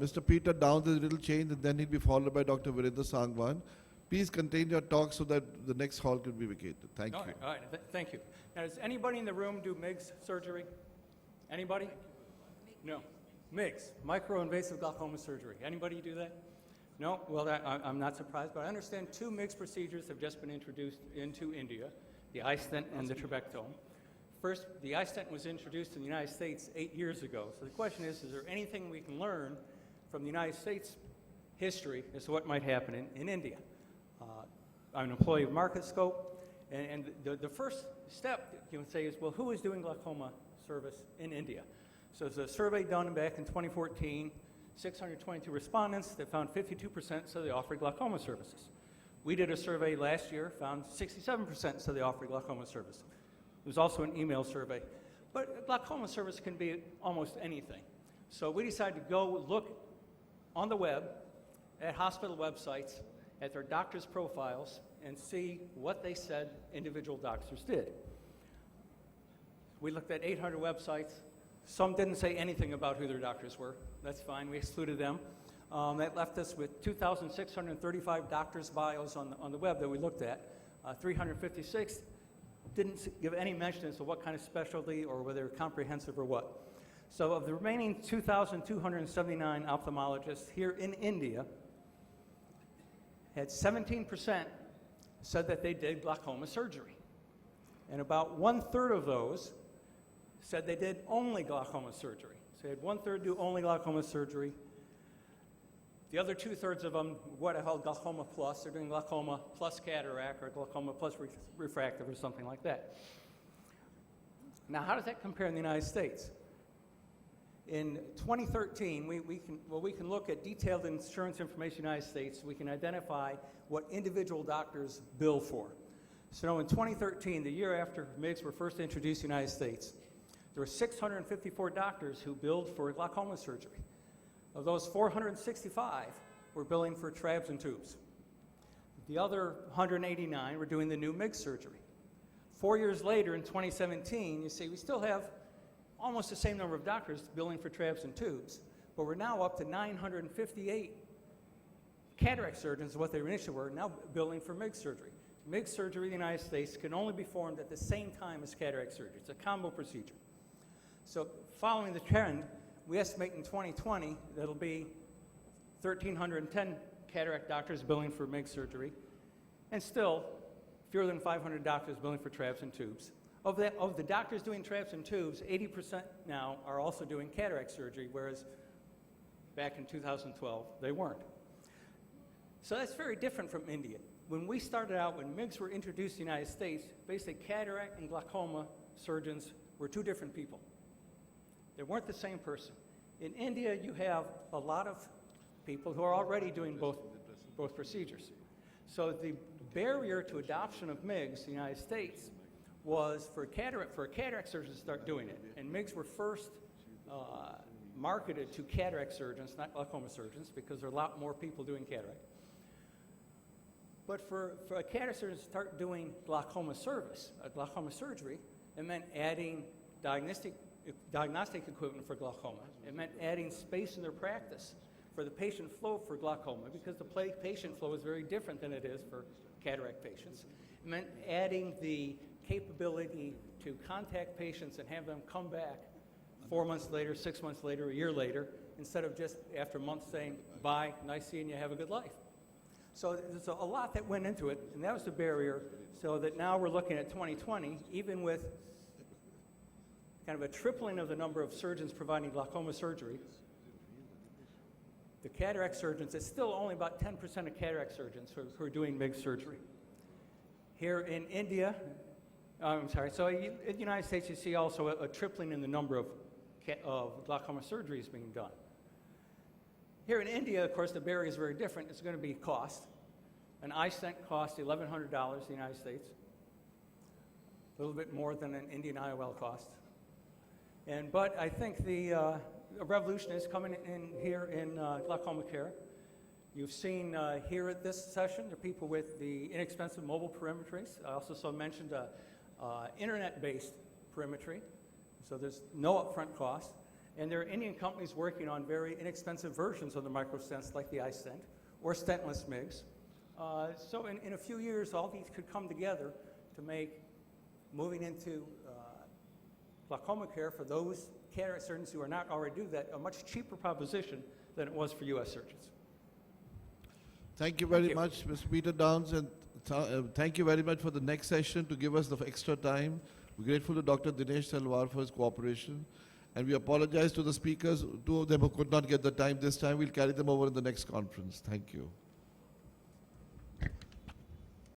Mr. Peter Downs is a little change, and then he'll be followed by Dr. Virender Sangwan. Please contain your talk so that the next hall can be vacated. Thank you. All right. Thank you. Now, does anybody in the room do MIGS surgery? Anybody? No. MIGS, micro-invasive glaucoma surgery. Anybody do that? No? Well, I'm not surprised, but I understand 2 MIGS procedures have just been introduced into India, the iStent and the trabectome. First, the iStent was introduced in the United States 8 years ago. So the question is there anything we can learn from the United States history as to what might happen in India? I'm an employee of MarketScope, and the first step you would say is, well, who is doing glaucoma service in India? So there's a survey done back in 2014, 622 respondents that found 52% said they offered glaucoma services. We did a survey last year, found 67% said they offered glaucoma service. There was also an email survey. But glaucoma service can be almost anything. So we decided to go look on the web at hospital websites, at their doctors' profiles, and see what they said individual doctors did. We looked at 800 websites. Some didn't say anything about who their doctors were. That's fine. We excluded them. That left us with 2,635 doctors' bios on the web that we looked at. 356 didn't give any mention as to what kind of specialty or whether comprehensive or what. So of the remaining 2,279 ophthalmologists here in India, had 17% said that they did glaucoma surgery. And about 1/3 of those said they did only glaucoma surgery. So you had 1/3 do only glaucoma surgery. The other 2/3 of them, what I call glaucoma plus, they're doing glaucoma plus cataract or glaucoma plus refractive or something like that. Now, how does that compare in the United States? In 2013, we can look at detailed insurance information in the United States. We can identify what individual doctors bill for. So in 2013, the year after MIGS were first introduced in the United States, there were 654 doctors who billed for glaucoma surgery. Of those, 465 were billing for trabs and tubes. The other 189 were doing the new MIGS surgery. 4 years later, in 2017, you see we still have almost the same number of doctors billing for trabs and tubes, but we're now up to 958 cataract surgeons, what they initially were, now billing for MIGS surgery. MIGS surgery in the United States can only be performed at the same time as cataract surgery. It's a combo procedure. So following the trend, we estimate in 2020 that'll be 1,310 cataract doctors billing for MIGS surgery, and still fewer than 500 doctors billing for trabs and tubes. Of the doctors doing trabs and tubes, 80% now are also doing cataract surgery, whereas back in 2012, they weren't. So that's very different from India. When we started out, when MIGS were introduced in the United States, basically cataract and glaucoma surgeons were 2 different people. They weren't the same person. In India, you have a lot of people who are already doing both procedures. So the barrier to adoption of MIGS in the United States was for a cataract surgeon to start doing it. And MIGS were first marketed to cataract surgeons, not glaucoma surgeons, because there are a lot more people doing cataract. But for a cataract surgeon to start doing glaucoma surgery, it meant adding diagnostic equipment for glaucoma. It meant adding space in their practice for the patient flow for glaucoma, because the patient flow is very different than it is for cataract patients. It meant adding the capability to contact patients and have them come back 4 months later, 6 months later, a year later, instead of just after months saying, bye, nice seeing you, have a good life. So there's a lot that went into it, and that was the barrier, so that now we're looking at 2020, even with kind of a tripling of the number of surgeons providing glaucoma surgery. The cataract surgeons, it's still only about 10% of cataract surgeons who are doing MIGS surgery. Here in India, so in the United States, you see also a tripling in the number of glaucoma surgeries being done. Here in India, of course, the barrier is very different. It's going to be cost. An iStent costs $1,100 in the United States, a little bit more than an Indian IOL costs. But I think a revolution is coming in here in glaucoma care. You've seen here at this session the people with the inexpensive mobile perimetries. I also mentioned internet-based perimetry, so there's no upfront cost. And there are Indian companies working on very inexpensive versions of the microstents like the iStent or stentless MIGS. So in a few years, all these could come together to make moving into glaucoma care for those cataract surgeons who are not already do that a much cheaper proposition than it was for U.S. surgeons. Thank you very you. much, Mr. Peter Downs, and thank you very much for the next session to give us the extra time. We're grateful to Dr. Dinesh Talwar for his cooperation, and we apologize to the speakers, 2 of them who could not get the time this time. We'll carry them over in the next conference. Thank you.